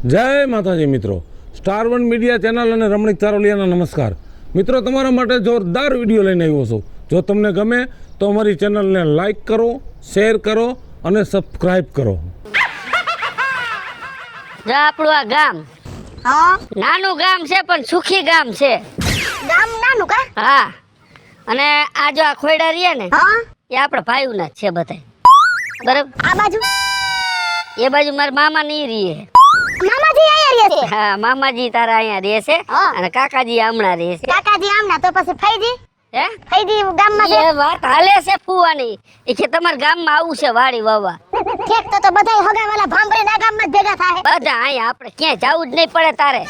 જય માતાજી મિત્રો, સ્ટાર વન મીડિયા ચેનલ અને રમણીક ચારોલિયાના નમસ્કાર. મિત્રો, તમારા માટે જોરદાર વિડીયો લઈને આવ્યો છું. જો તમને ગમે તો અમારી ચેનલને લાઈક કરો, શેર કરો અને સબસ્ક્રાઈબ કરો. આપણું આ ગામ નાનું ગામ છે પણ સુખી ગામ છે. ગામ નાનું કા? હા, અને આ જો આ ખોયડા રહ્યા ને એ આપણા ભાઈઓના છે બધા. બરાબર. આ બાજુ એ બાજુ મારા મામા ની રીએ. મામાજી અહીંયા રહે છે? હા, મામાજી તારા અહીંયા રહે છે અને કાકાજી હમણાં રહે છે. કાકાજી આમના તો પછી ફઈજી? હે, ફઈજી ગામમાં છે? એ વાત હાલે છે ફુવાની. એ કે તમારા ગામમાં આવું છે વાડી વાવા. ઠેક તો બધાય હગાવાલા ભાંભળીના ગામમાં જ ભેગા થાય. બધા અહીંયા આપણે ક્યાંય જવું જ નહીં પડે તારે.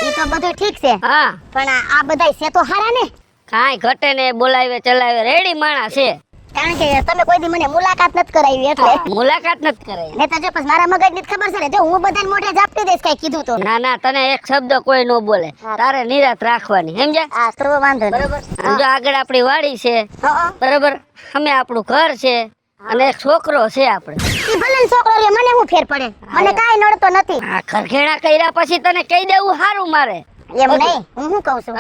ઈ તો બધું ઠીક છે. હા, પણ આ બધાય છે તો હારા ને? કાંઈ ઘટે ને, બોલાવે ચલાવે રેડી માણસ છે. કારણ કે તમે કોઈ દી મને મુલાકાત નથી કરાવી એટલે. મુલાકાત નથી કરાવી ને તો જો પછી મારા મગજની ખબર છે ને, જો હું બધાને મોઢે જાપતી દઈશ કઈ કીધું તો. ના ના, તને એક શબ્દ કોઈ ન બોલે. તારે નિરાત રાખવાની, સમજ્યા? આ તો વાંધો નહીં. બરાબર. જો આગળ આપણી વાડી છે, બરાબર, અમે આપણું ઘર છે અને એક છોકરો છે આપણે. ઈ ભલે છોકરો રે, મને શું ફેર પડે? મને કાઈ નડતો નથી. આ ખરખેણા કર્યા પછી તને કહી દેવું સારું મારે. એમ નહીં, હું શું કહું છું,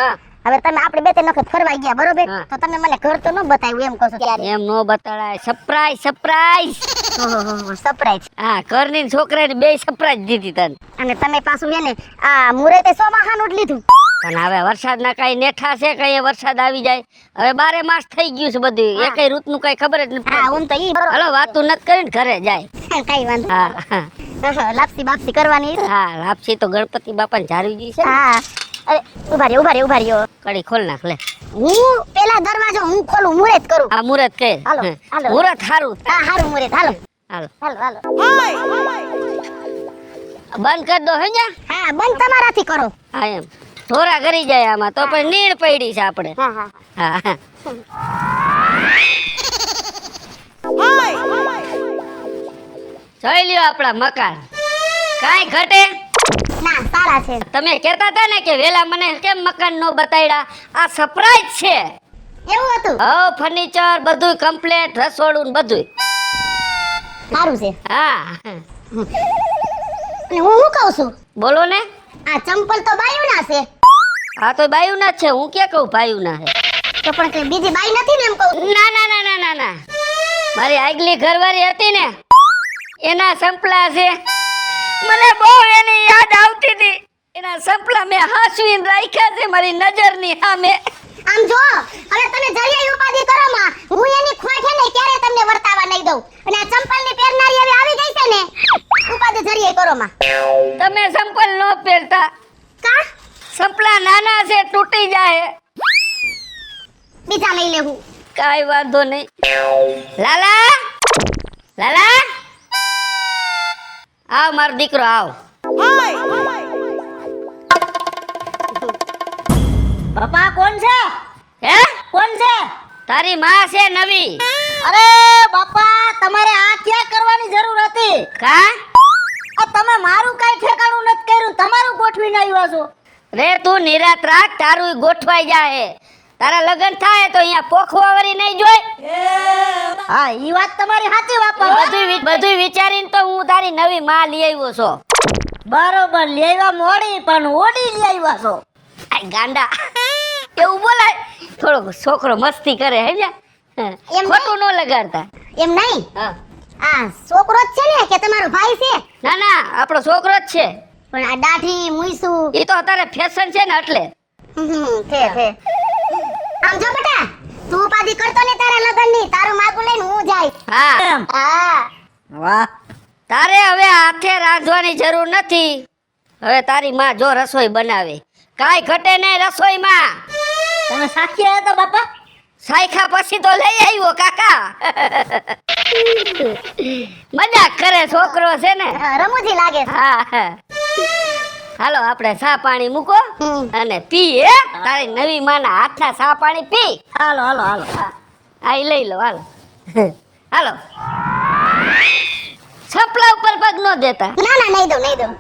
હવે તમે આપણે બે ત્રણ વખત ફરવા ગયા બરોબર, તો તમે મને ઘર તો ન બતાવ્યું એમ કહો છો ત્યારે. એમ નો બતાડાય. Surprise surprise. ઓહો સરપ્રાઈઝ. હા, ઘરની છોકરાને બે સરપ્રાઈઝ દીધી તને. અને તમે પાછું છે ને આ મુરતે સોમાહાનું જ લીધું. પણ હવે વરસાદના કઈ નેઠા છે, કઈ વરસાદ આવી જાય. હવે 12 માસ થઈ ગયું છે બધું, એકય ઋતુનું કઈ ખબર જ નથી. હા, હું તો ઈ બરોબર. હાલો, વાતું નથી કરીને ઘરે જાય. કઈ વાંધો. હા, લાપસી બાપસી કરવાની. હા, લાપસી તો ગણપતિ બાપાને ઝારવી છે. હા, અરે ઉભા રહ્યો. કડી ખોલ નાખ લે. હું પેલા દરવાજો હું ખોલું, મુરત કરું. આ મુરત કે હાલો, હાલો. મુરત હારું. હા, હારું મુરત. હાલો હાલો હાલો. બંધ કરી દો. હે, હા, બંધ તમારાથી કરો. હા, એમ થોરા કરી જાય આમાં તો પણ નીણ પડી છે આપણે. હા હા હા, જોઈ લ્યો આપણા મકાન. કાઈ ઘટે ના, સારા છે. તમે કહેતા હતા ને કે વેલા મને કેમ મકાન નો બતાડ્યા? આ સરપ્રાઈઝ છે. એવું હતું? હા, ફર્નિચર બધું કમ્પ્લીટ, રસોડું ને બધું. સારું છે. હા, અને હું શું કહું છું, બોલો ને. આ ચંપલ તો બાયુના છે. હા, તો બાયું ના જ છે. હું ક્યાં કહું બાયું ના છે? તો પણ કઈ બીજી બાઈ નથી ને એમ કહું છું. ના ના ના ના ના ના, મારી આગલી ઘરવાળી હતી ને એના સંપલા છે. મને બહુ એની યાદ આવતી હતી. એના સંપલા મેં હાસવીને રાખ્યા છે મારી નજરની સામે. આમ જો, હવે તમે જરિયાઈ ઉપાધિ કરો માં, હું એની ખોટ હે ને ક્યારે તમને વર્તાવા નહીં દઉં. અને આ ચંપલની પહેરનારી હવે આવી ગઈ છે ને, ઉપાધિ જરિયાઈ કરો માં. તમે સંપલ નો પહેરતા. કા? સંપલા નાના છે, તૂટી જાય. બીજા લઈ લેવું. કાઈ વાંધો નહીં. લાલા, લાલા, આવ મારો દીકરો આવ. પપ્પા કોણ છે? હે, કોણ છે? તારી માં છે નવી. અરે બાપા, તમારે આ ક્યાં કરવાની જરૂર હતી? કા? તમે મારું કઈ ઠેકાણું નથી કર્યું, તમારું ગોઠવીને આવ્યા છો. રે તું નિરાત રાખ, તારું ગોઠવાઈ જાય. તારા લગન થાય તો અહીંયા પોખવા વળી નહીં જોઈ. હા, ઈ વાત તમારી સાચી બાપા. બધું વિચારીને તો હું તારી નવી માં લઈ આવ્યો છો. બરોબર, લેવા મોડી પણ ઓડી લઈ આવ્યા છો. આ ગાંડા એવું બોલાય? થોડો છોકરો મસ્તી કરે. હે, ખોટું ન લગાડતા. એમ નહીં, હા, આ છોકરો જ છે ને કે તમારો ભાઈ છે? ના ના, આપણો છોકરો જ છે. પણ આ દાઢી મુઈસું એ તો અત્યારે ફેશન છે ને એટલે. છે. આમ જો બેટા, તું ઉપાધિ કરતો ને તારા લગનની, તારું માગું લઈને હું જાય. હા હા, વાહ. તારે હવે હાથે રાંધવાની જરૂર નથી. હવે તારી માં જો રસોઈ બનાવે, કાઈ ઘટે નહીં રસોઈમાં. તમે સાક્ષી આવ્યા તો બાપા? સાયખા પછી તો લઈ આવ્યો કાકા. મજાક કરે છોકરો છે ને. રમૂજી લાગે છે. હા, હાલો આપણે ચા પાણી મૂકો અને પી. હે, તારી નવી માના હાથના ચા પાણી પી. હાલો હાલો હાલો. આઈ લઈ લો. હાલો હાલો. છપલા ઉપર પગ ન દેતા. ના ના, નહીં દઉં.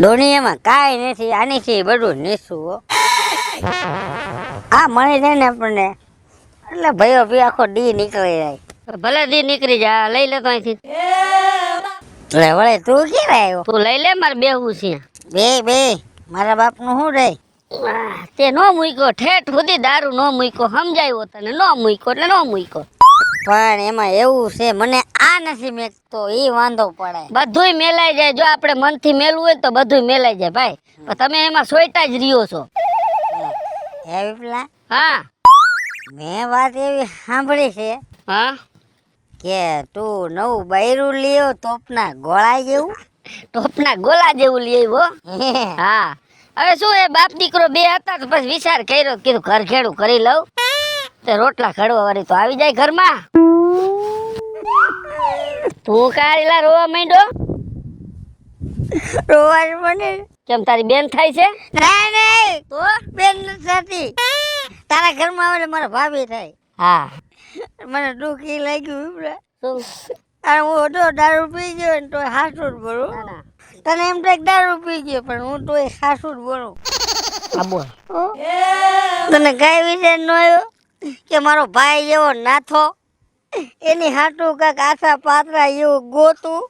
દોનિયામાં કાંઈ નથી, આની છે બધું નીસું. હા મળી જાય ને આપણને એટલે ભાઈઓ બી આખો ડી નીકળી જાય. ભલે દી નીકળી જા, લઈ લે તો અહીંથી. એટલે વળે તું ક્યારે આવ્યો? તું લઈ લે, મારે બેહવું છે. બે મારા બાપનું શું રે? તે નો મૂક્યો, ઠેઠ સુધી દારૂ નો મૂક્યો, સમજાયો તને, નો મૂક્યો એટલે નો મૂક્યો. પણ એમાં એવું છે મને આ નથી મેકતો એ વાંધો પડે. બધુંય મેલાઈ જાય. જો આપણે મનથી મેલવું હોય તો બધુંય મેલાઈ જાય ભાઈ. પણ તમે એમાં સોયટા જ રહ્યો છો. હે વિપલા, હા મેં વાત એવી સાંભળી છે હા, કે તું નવું બૈરું લ્યો તોપના ગોળા જેવું. ટોપના ગોલા જેવું લઈ આવ્યો. હા, હવે શું એ બાપ દીકરો બે હતા તો પછી વિચાર કર્યો, કીધું ઘર ખેડું કરી લઉં. તે રોટલા ઘડવા વાળી તો આવી જાય ઘરમાં. તું કારેલા રોવા માંડ્યો? રોવાજ મને. કેમ તારી બેન થાય છે? નહીં તો બેન નથી થતી. તારા ઘરમાં આવે એટલે મારા ભાભી થાય. હા, મને દુઃખ ઈ લાગ્યું વિપલા. શું? અને હું તો દારૂ પી ગયો ને તો હાસું જ બોલું. ના ના, તને એમ થાય કે દારૂ પી ગયો પણ હું તો હાસું જ બોલું. આ બોલ. તને કઈ વિશે ન આવ્યો કે મારો ભાઈ એવો નાથો એની હાટું કાંક આશા પાત્રા એવું ગોતું.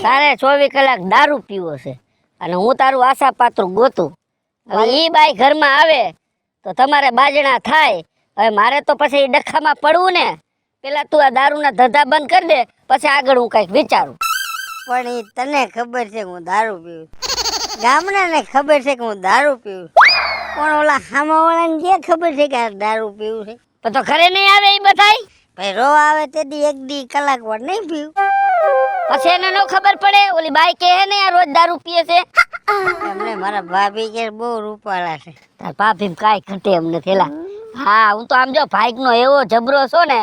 તારે 24 કલાક દારૂ પીવો છે અને હું તારું આશા પાત્રું ગોતું. હવે ઈ બાઈ ઘરમાં આવે તો તમારે બાજણા થાય. હવે મારે તો પછી ઈ ડખામાં પડવું ને. પેલા તું આ દારૂના ધંધા બંધ કરી દે, પછી આગળ હું કઈક વિચારું. પણ એ તને ખબર છે કે હું દારૂ પીવું, ગામડાને ખબર છે કે હું દારૂ પીવું, પણ ઓલા હામાવાળાને જે ખબર છે કે આ દારૂ પીવું છે. પણ તો ઘરે નહીં આવે ઈ બધાય. ભાઈ રોવા આવે તે દી એક દી કલાક વાર નહીં પીવું. પછી એને નો ખબર પડે. ઓલી બાઈ કે હે ને આ રોજ દારૂ પીએ છે. એમને મારા ભાભી કે બહુ રૂપાળા છે. તાર ભાભી કાંઈ ઘટે એમ નથી એલા. હા, હું તો આમ જો ભાઈકનો એવો જબરો છો ને,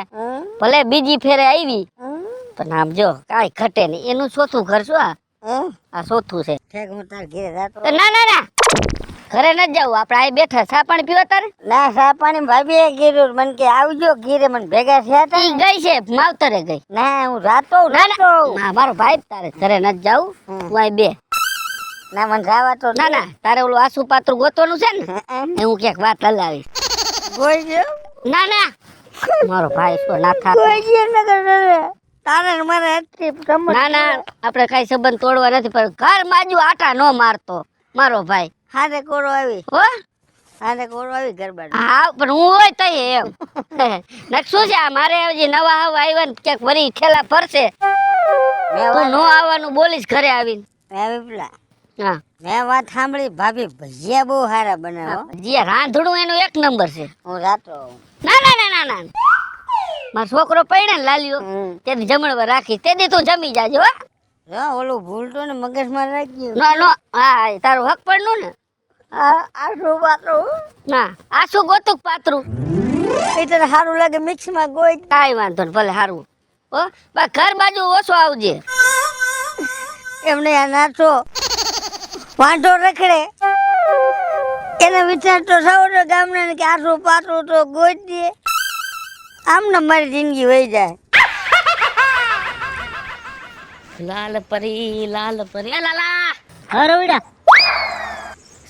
ભલે બીજી ફેરે આવી પણ આમ જો કાંઈ ઘટે નહીં. એનું ચોથું ઘર શું આ ચોથું છે. ઠેક હું તાર ઘરે જાતો. તો ના ના ના, ઘરે ન જવું. આપણે અહીં બેઠા ચા પાણી પીવા તારે. ના સા પાણી ભાભી એ કીધું મને કે આવજો ઘીરે મને ભેગા થયા હતા. ઈ ગઈ છે માવતરે ગઈ. ના હું રાતો ના ના, મારો ભાઈ તારે ઘરે ન જવું. તું અહીં બે. ના મને જવા તો ના ના, તારે ઓલું આસુ પાત્રું ગોતવાનું છે ને, હું ક્યાંક વાત હલાવીશ. કોઈ જો ના ના, મારો ભાઈ શું ના થાતો. કોઈ જે ન કરે તારે ને મારે એટલી સમજ. ના ના, આપણે કઈ સંબંધ તોડવા નથી, પણ ઘર બાજુ આટા નો મારતો મારો ભાઈ. હાથે કોરો આવી હો હાથે કોરો આવી ઘર બાજુ. હા, પણ હું હોય તો એમ નક શું છે આ મારે હજી નવા હવા આવ્યા ને ક્યાંક વરી ઠેલા ફરશે તો નો આવવાનું બોલીશ ઘરે આવીને. મેં વિપલા હા, મેં વાત સાંભળી ભાભી ભજીયા બહુ સારા બનાવો. જે રાંધણું એનું એક નંબર છે. હું રાતો ના ના ના ના ના, મારો છોકરો પડે ને લાલ્યો તેથી જમણવાર રાખી તેથી તું જમી જાજો. હો જો ઓલું ભૂલતો ને મગજમાં રાખ્યું. નો નો, હા તારું હક પડનું ને. આ શું વાતો ના, આ શું ગોતુક પાત્રું. એ તને સારું લાગે મિક્સમાં ગોઈ. કાંઈ વાંધો ને, ભલે સારું. હો બા ઘર બાજુ ઓછો આવજે. એમને આ નાચો વાંઢો રખડે એને વિચાર તો સૌને ગામના કે આટલું પાતળું તો ગોઈ દે. આમ ને મારી જિંદગી વહી જાય. લાલ પરી એ લાલા. હા રવિડા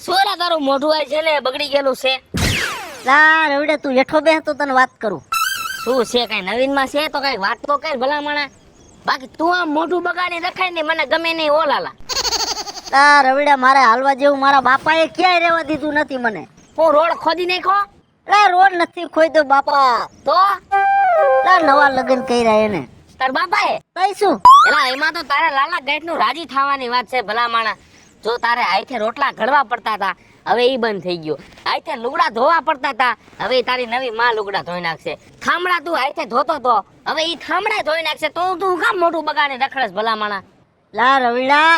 સોરા તારું મોઢું આ છે ને બગડી ગયેલું છે. લા રવિડા તું હેઠો બેસ તો તને વાત કરું. શું છે કઈ નવીન માં છે તો કઈ વાત તો કઈ ભલામણા. બાકી તું આમ મોઢું બગાડી રખાય ને મને ગમે નહીં. ઓ લાલા, લા રવિડા મારે હાલવા જેવું મારા બાપાએ ક્યાંય રહેવા દીધું નથી મને. હું રોડ ખોદી નાખો. લા રોડ નથી ખોઈ દો બાપા. તો લા નવા લગ્ન કર્યા એને. તાર બાપાએ કઈ શું એલા એમાં તો તારે લાલા ગાંઠ નું રાજી થવાની વાત છે ભલામણા. જો તારે આઈથે રોટલા ઘડવા પડતા હતા, હવે ઈ બંધ થઈ ગયો. આઈથે લુગડા ધોવા પડતા હતા, હવે તારી નવી માં લુગડા ધોઈ નાખશે. થાંભળા તું આઈથે ધોતો તો, હવે ઈ થાંભળા ધોઈ નાખશે. તો તું કામ મોઢું બગાડે રખડસ ભલામણા. લા રવિડા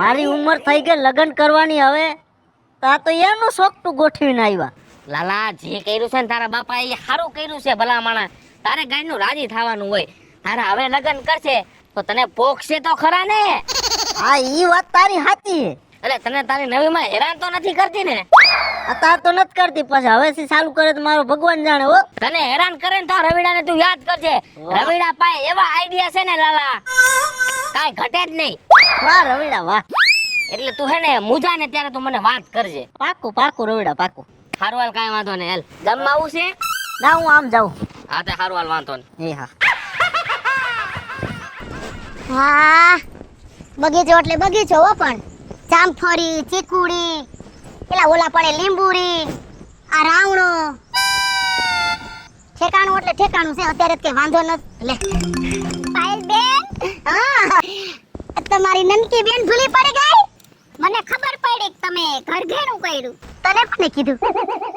મારી ઉંમર થઈ ગઈ લગ્ન કરવાની. હવે તા તો એનું શોખ તું ગોઠવીને આવ્યા. લાલા જે કર્યું છે ને તારા બાપા એ સારું કર્યું છે ભલામણા. તારે ગાય નું રાજી થવાનું હોય. તારે હવે લગ્ન કરશે તો તને પોખશે તો ખરા ને. હા ઈ વાત તારી સાચી છે. એટલે તને તારી નવી માં હેરાન તો નથી કરતી ને. અત્યારે તો નથી કરતી, પછી હવેથી ચાલુ કરે તો મારો ભગવાન જાણે. હો તને હેરાન કરે ને તો રવિડા ને તું યાદ કરજે. રવિડા પાસે એવા આઈડિયા છે ને લાલા, કાઈ ઘટે જ નહીં. વાહ રવિડા વાહ. એટલે તું હે ને મુજા ને ત્યારે તું મને વાત કરજે. પાકું પાકું રવિડા પાકું. હારું હાલ કાંઈ વાંધો નહીં હાલ ગામમાં આવું છે ના હું આમ જાઉં. હા તે હારું હાલ વાંધો નહીં એ હા. હા બગીચો એટલે બગીચો હો, પણ જામફળી, ચીકુડી, પેલા ઓલા પડે લીંબુડી, આ રાવણો, ઠેકાણું એટલે ઠેકાણું છે. અત્યારે તો કઈ વાંધો નથી. લે પાયલ બેન, હા તમારી નનકી બેન ભૂલી પડી ગઈ. મને ખબર પડી કે તમે ઘર ઘેરું કર્યું. તને કોને કીધું?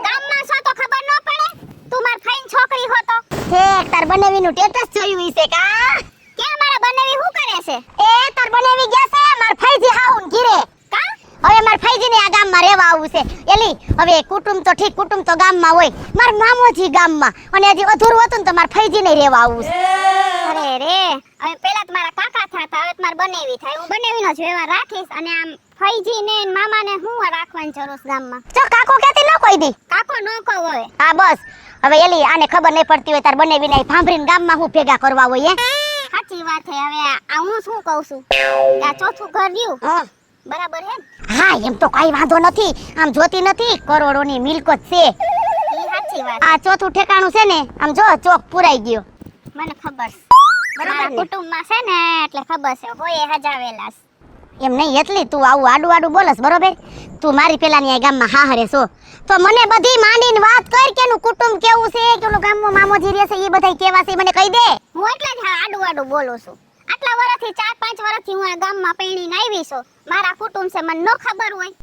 ગામમાં છો તો ખબર ન પડે? તું માર ફઈન છોકરી હો તો. ઠેક તાર બનેવીનું સ્ટેટસ જોયું હશે કા? કે મારા બનેવી શું કરે છે? એ તાર બનેવી ગયા છે માર ફઈજી હાઉન ઘીરે. કા? હવે માર ફઈજીને આ ગામમાં રહેવા આવું છે. એલી હવે કુટુંબ તો ઠીક, કુટુંબ તો ગામમાં હોય. માર મામોજી ગામમાં અને હજી અધૂરું હતું ને તો માર ફઈજીને રહેવા આવું છે. અરે રે, હવે પેલા તો મારા કાકા થાતા, હવે તો માર બનેવી થાય. હું બનેવીનો જ વ્યવહાર રાખીશ અને આમ ફઈજીને ને મામાને હું રાખવાની જરૂર છે ગામમાં. જો કાકો કહેતી ન કોઈ દી. કાકો ન કહો હવે. હા બસ. હવે એલી આને ખબર નહીં પડતી હોય તાર બનેવીને ભાંભરીને ગામમાં હું ભેગા કરવા હોય હે? સાચી વાત છે. હવે આ હું શું કહું છું, આ ચોથું ઘર રહ્યું બરાબર હે? હા એમ તો કઈ વાંધો નથી. આમ જોતી નથી કરોડોની મિલકત છે. ઈ સાચી વાત. આ ચોથું ઠેકાણું છે ને આમ જો ચોક પુરાઈ ગયો. મને ખબર છે. બરાબર કુટુંબમાં છે ને એટલે ખબર છે હોય હજાવેલા. એમ નહીં એટલી તું આવું આડું આડું બોલસ બરોબર. તું મારી પેલાની આ ગામમાં હાહરે છો તો મને બધી માંડીને વાત કર કે નું કુટુંબ કેવું છે, કેલું ગામમાં મામોજી રહે છે, એ બધાય કેવા છે મને કહી દે. હું એટલે જ આડું આડું બોલું છું. આટલા વર્ષથી 4-5 વર્ષથી હું આ ગામમાં પૈણીને આવી છું. મારા કુટુંબ છે મને ન ખબર હોય.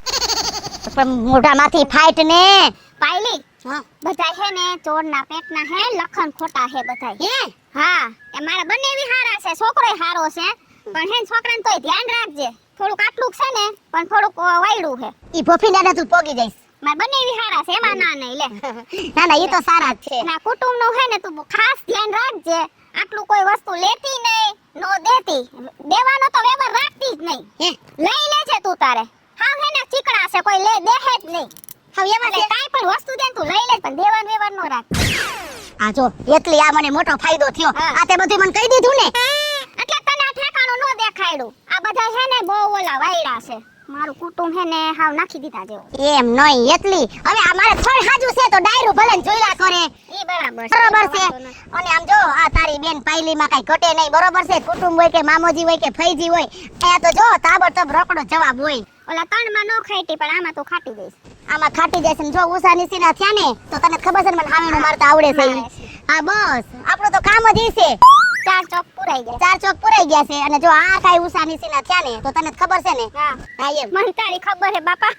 પણ મોઢામાંથી ફાઈટ ને પાયલી. બધા હે ને ચોરના પેટના હે, લખન ખોટા હે બધા. હે હા એ મારા બંનેવી હારા છે, છોકરોય હારો છે, પણ હે છોકરાને તોય ધ્યાન રાખજે. થોડુંક આટલું છે ને પણ થોડુંક વાયડું છે. ઈ ભોફી દાદા તું પોગી જઈશ. માર બંનેવી હારા છે એમાં ના નહીં લે. ના ના ઈ તો સારા જ છે. ના કુટુંબનું હે ને તું ખાસ ધ્યાન રાખજે. આટલું કોઈ વસ્તુ લેતી નહીં, નો દેતી, દેવાનો તો વ્યવહાર રાખતી જ નહીં. લઈ લેજે તું તારે. હા હે ને ચીકણા છે, કોઈ લે દેહે જ નહીં. હવે એમાં કાઈ પણ વસ્તુ દે તું લઈ લે, પણ દેવાનો વ્યવહાર નો રાખ. આ જો એટલી આ મને મોટો ફાયદો થયો. આ તે બધું મને કહી દીધું ને એટલે તને આ ઠેકાણું નો દેખાડ્યું. આ બધા છે ને બહુ ઓલા વાયડા છે. મારું કુટુંબ હે ને હાવ નાખી દીધા જેવો. એમ નહીં એટલી. હવે આ મારે થોડ હાજુ છે તો ડાયરું ભલે જોઈલા કરે. ઈ બરાબર છે. અને આમ જો આ તારી બેન પાયલીમાં કઈ ઘટે નહીં બરોબર છે. કુટુંબ હોય કે મામોજી હોય કે ફઈજી હોય, એ તો જો તાબડતોબ રોકડો જવાબ હોય. ઓલા તણમાં નો ખાઈટી પણ આમાં તો ખાટી દઈશ. આમાં ખાટી જશે ને જો ઉષા નીસીના થયા ને તો તને ખબર છે ને મને હાવેણું મારતા આવડે છે ઈ. હા બસ આપણું તો કામ જ ઈ છે. 4 ચોક પુરાઈ ગયા છે અને જો આ કાઈ ઉષા નીસીના થયા ને તો તને ખબર છે ને. હા એમ મને તારી ખબર છે બાપા.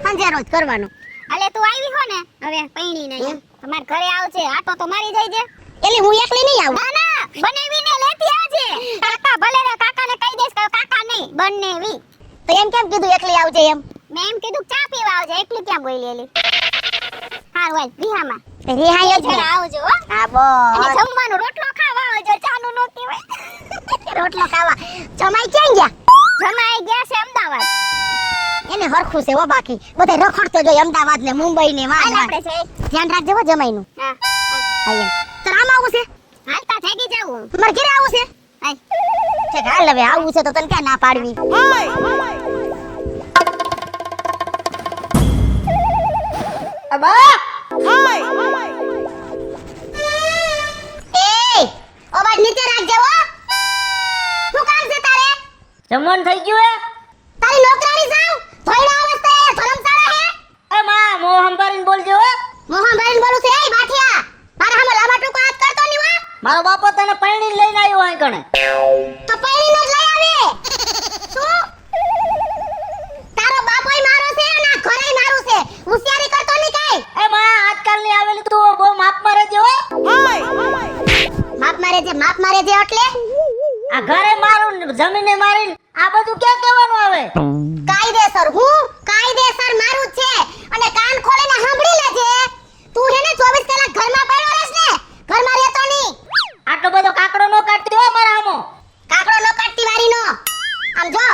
સંજે રોજ કરવાનું. અલે તું આવી હો ને હવે પૈણી નહીં તમાર ઘરે આવજે. આટો તો મારી જાય છે. એલી હું એકલી નહીં આવું. ના ના બનેવીને લેતી આવજે. કાકા ભલે રે કાકાને કહી દેસ કે કાકા નહીં બનેવી. તો એમ કેમ કીધું એકલી આવજે એમ? મેં એમ કીધું ચા પીવા આવજે. એકલી ક્યાં બોલી એલી? હારું હાલ રિહામાં. રિહાય જ આવજો હો. હા બસ. અને જમવાનું રોટલો ખાવા આવજો. ચાનું નો પીવાય. રોટલો ખાવા. જમાઈ ક્યાં ગયા? જમાઈ ગયા છે અમદાવાદ. એને હરખું છે હો બાકી બધા રખડતો જોય અમદાવાદ ને મુંબઈ ને વાહ આપણે છે. ધ્યાન રાખજો હો જમાઈનું. હા એમ. તો આમ આવું છે? હાલતા જાગી જાવું. તમારે ઘરે આવું છે? હાય. ઠીક હાલ હવે આવું છે તો તને ક્યાં ના પાડવી? અબા એ અવાજ નીચે રાખજે હો. શું કામ છે તારે? જમવાનું થઈ ગયું હે? તારી નોકરાણી જાવ થોડા અવસ્થાએ ધર્મશાળા હે? એ માં મોહ સંભાળીને બોલજો હો. મોહન ભાઈ બોલું છે. એ બાઠિયા મારા હામે લાંબા ટૂંકા હાથ કરતો ની વા. મારો બાપો તને પૈણી લઈને આવ્યો અહીં કણે. તો પૈણીને જ લઈ આવે. શું? તારો બાપોય મારો છે અને આ ઘરેય મારું છે. હોશિયારી કરતો ની કાઈ. એ માં આજકાલની આવેલી તું બહુ માપ મારે છે હો. માપ મારે છે એટલે આ ઘરે મારું ને જમીને મારીને આ બધું ક્યાં કહેવાનું આવે? કાયદેસર મારું જ છે અને કાન ખોલીને સાંભળી લેજે. તું હે ને 24 કલાક ઘરમાં પડ્યો રહેશ ને, ઘરમાં રહેતો નહીં. આટલો બધો કાકડો નો કાઢતી હો મારા હામો. કાકડો નો કાટતી વારી નો. આમ જો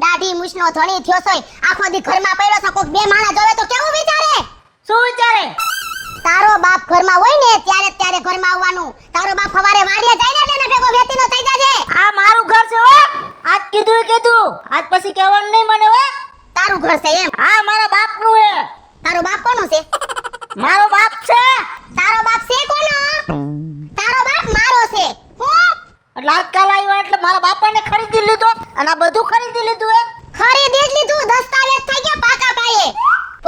દાઢી મૂછનો ધણી થયો સોય આખો દી ઘરમાં પડ્યો છે. કોક બે માણા જોવે તો કેવું વિચારે? શું વિચારે? તારો બાપ ઘરમાં હોય ને ત્યારે ઘરમાં આવવાનું. તારો બાપ સવારે વાડીએ જાય ને એટલે ભેગો વેતીનો થઈ જાજે. આ મારું ઘર છે હો. આજ કીધું આજ પછી કહેવાનું નહીં મને હો. તારું ઘર છે એમ? હા મારા બાપનું હે. તારો બાપ કોણ મારો બાપ છે. તારો બાપ છે કોનો? તારો બાપ મારો છે. હું એટલે આજકાલ આવ્યો એટલે મારા બાપાને ખરીદી લીધો અને આ બધું ખરીદી લીધું હે. ખરીદી જ લીધું, દસ્તાવેજ થઈ ગયા પાકા પાયે.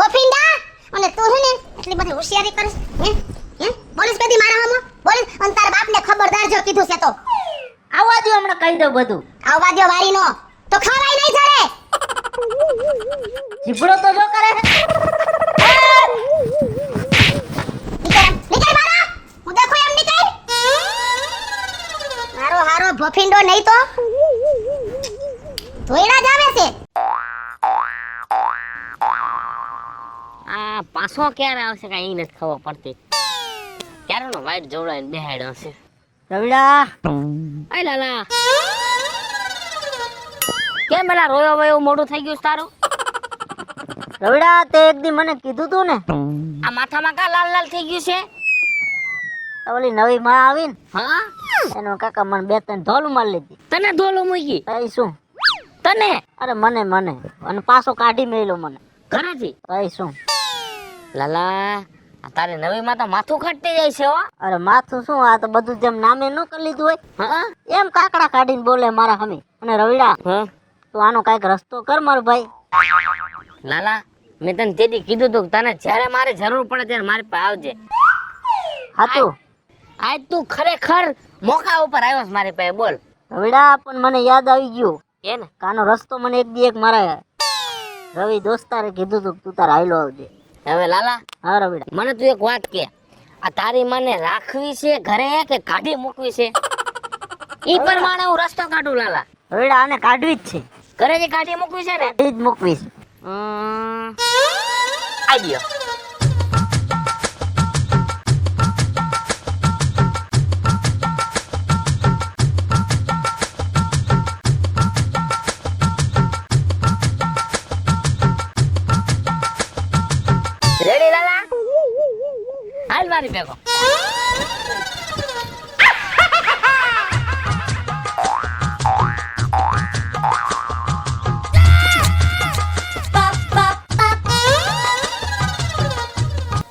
ઓફિંડા, અને તું છે ને એટલી બધી હોશિયારી કરીશ હે? બોલીસ કદી મારા હમો? બોલીસ, અને તારા બાપને ખબરદાર જો કીધું છે તો. આવવા દો, હમણાં કહી દઉં બધું. આવવા દ્યો વારીનો, તો ખવાય નહીં જડે. જીભડો તો જો કરે. નીકળ મારા, હું દેખો એમ નીકળ. મારો હારો ભફિંડો નહીં તો ધોઈડા જ આવે છે. આ પાછો ક્યારે આવશે કાંઈ ઈ નથી ખબર પડતી. ક્યારેનો વાઈટ જોવડાઈને બેહાડ્યો છે. રવિડા, આય લાલા, કેમ પેલા રોયો વયો મોડું થઈ ગયું છે તારું? રવિડા, તે એક દી મને કીધું તું ને આ માથામાં કા લાલ લાલ થઈ ગયું છે? ઓલી નવી માં આવીને હા, એનો કાકા મને 2-3 ધોલું મારી લીધી. તને ધોલું મૂકી? કઈ શું? તને અરે મને અને પાછો કાઢી મેલ્યો મને. ઘરેથી? કઈ શું? લાલા, આ તારી નવી માં તો માથું ખટતી જાય છે હો. અરે માથું શું, આ તો બધું જેમ નામે ન કરી લીધું હોય હા એમ કાકડા કાઢીને બોલે મારા સામે. અને રવિડા, હા તું આનો કાંઈક રસ્તો કર મારો ભાઈ. લાલા, મેં તને તેથી કીધું તું કે તને જ્યારે મારે જરૂર પડે ત્યારે મારી પાસે આવજે. હાતું આજ તું ખરેખર મોકા ઉપર આવ્યો છે મારી પાસે. બોલ. રવિડા, પણ મને યાદ આવી ગયું એ ને કાનો રસ્તો મને એક દી એક મારા રવિ દોસ્તારે કીધું તું કે તું તાર હાઈલો આવજે. હવે લાલા, હા રવિડા, મને તું એક વાત કે, આ તારી માને રાખવી છે ઘરે કે કાઢી મૂકવી છે? ઈ પ્રમાણે હું રસ્તો કાઢું લાલા. રવિડા, આને કાઢવી જ છે. ઘરેથી કાઢી મૂકવી છે ને? એ જ મૂકવી છે. આઈડિયો. રેડી લાલા? હાલ મારી ભેગો.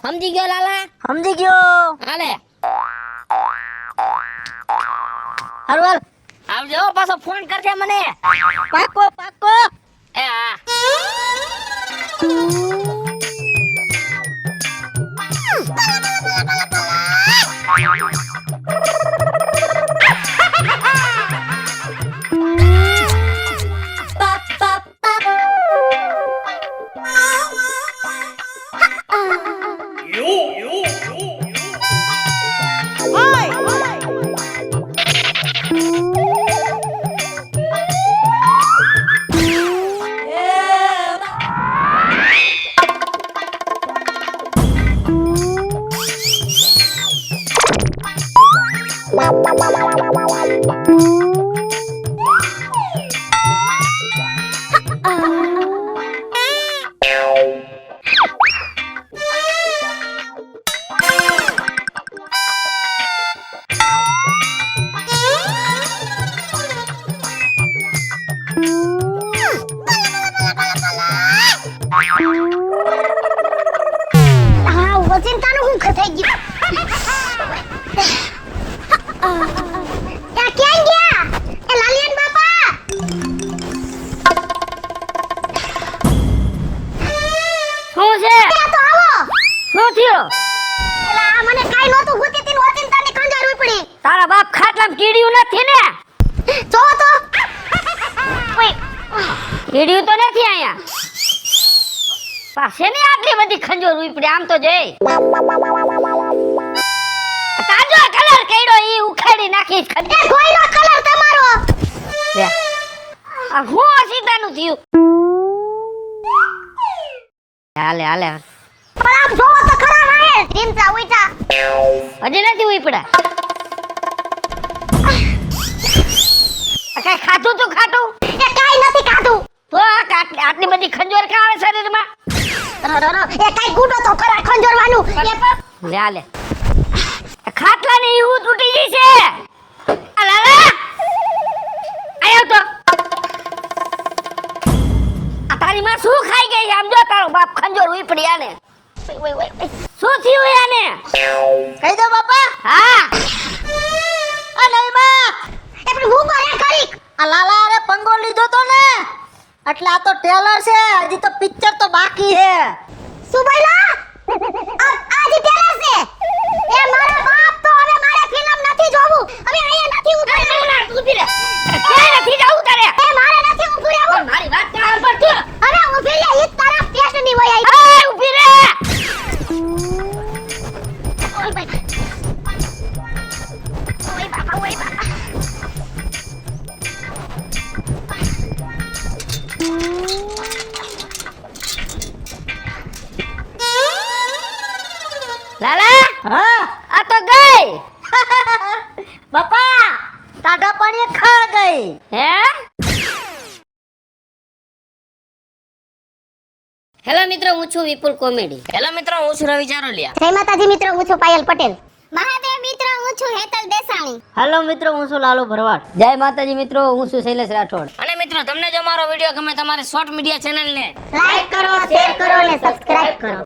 સમજી ગયો લાલા? સમજી ગયો. હાલે હારું હાલ. આવજો હો, પાછો ફોન કરજે મને. પાકો પાકો. એ હા. હા, વજનતાનું હું થઈ ગયું. ત્યાં ક્યાં ગયા એ લાલિયન બાપા? શું છે? ત્યાં તો આવો. શું થયું? એલા, આ મને કાઈ નહોતું ગોતી તીન વજનતાની ખંજર ઉપડી. તારા બાપ ખાટલામાં કીડ્યું નથી ને? જો તો ઓય, કીડ્યું તો નથી અહીંયા. પાસે ને આટલી બધી ખંજોર ઉપડી આમ તો જઈ. તાજો કલર કઈડો ઈ ઉખાડી નાખીશ એ ખંજર. ધોઈનો કલર તમારો. લે. આ હું સીતાનું થયું. હાલે હાલે. પણ આમ જોવો તો ખરા વાહે ચિંતા ઉઈટા. હજી નથી ઉપડ્યા. આ કાંઈ ખાધું તું ખાટું? એ કાઈ નથી કાઢું. તો આ આટલી બધી ખંજોર કાં આવે શરીરમાં? એ કાઈ ગુડો તો ખરા ખંજરવાનું. એ પણ લે હાલે. ખાટલાની ઈહું તૂટી ગઈ છે. આ લાલા આયો તો. આ તારી માં શું ખાઈ ગઈ આમ જો તારો બાપ ખંજોર ઉપડી આને. શું થયું આને? કહી દો બાપા. હા આ નહીં બા, એ પણ હું કરે ખરીક આ લાલા અરે પંગો લીધો તો ને, એટલે આ તો ટેલર છે, હજી તો પિક્ચર તો બાકી છે. શું બોલ્યા આજે ટેલર છે એ મારા બાપ તો હવે મારે ફિલ્મ નથી જોવું હવે અહીંયા નથી ઉતરવું ઊભી રહે. ક્યાં નથી જાવું તારે? એ મારે નથી ઊભું રહેવું મારી વાત તો સાંભળ તું. હવે ઊભી રહે ઈ તારા ટેસ્ટ ની હોય એ ઊભી રહે. ઓય ભાઈ ઓય બાપા ઓય બાપા લાલા હા આ તો ગઈ. બાપા, ટાઢા પાણીએ ખા ગઈ. હે? હેલો મિત્રો, હું છું વિપુલ કોમેડી. હેલો મિત્રો, હું છું રવિ ચારોલિયા. જય માતાજી મિત્રો હું છું પાયલ પટેલ મહાદેવ મિત્રો હું છું હેતલ દેસાણી હેલો મિત્રો, હું છું લાલુ ભરવાડ. જય માતાજી મિત્રો, હું છું શૈલેષ રાઠોડ. અને મિત્રો, તમને જો મારો વિડીયો ગમે તમારે શોર્ટ મીડિયા ચેનલને લાઈક કરો શેર કરો અને સબસ્ક્રાઇબ કરો